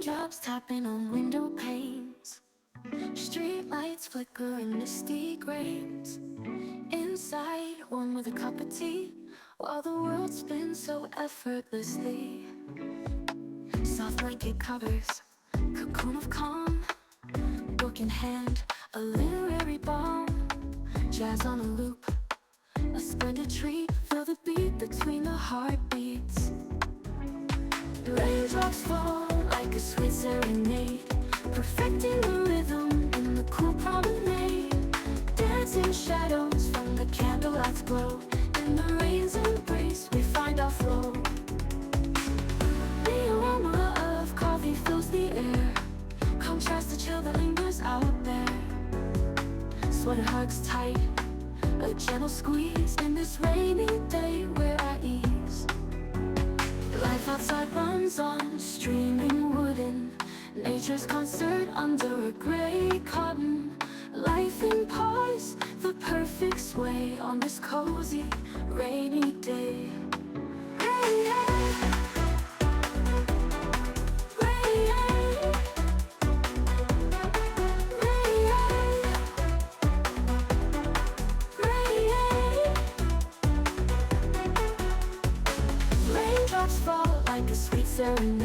Raindrops tapping on window panes, street lights flicker in misty grains. Inside, warm with a cup of tea, while the world spins so effortlessly. Soft blanket covers, cocoon of calm, book in hand, a literary balm. Jazz on a loop, a splendid treat. Feel the beat between the heartbeats. Raindrops fall like a sweet serenade, perfecting the rhythm in the cool promenade. Dancing shadows from the candlelight's glow. In the rain's embrace we find our flow. The aroma of coffee fills the air, contrast the chill that lingers out there. Sweater hugs tight, a gentle squeeze. In this rainy day we're at ease. Life outside runs on, streaming wooden, nature's concert under a gray cotton. Life in pause, the perfect sway on this cozy rainy day. Raindrops fall like a sweet serenade.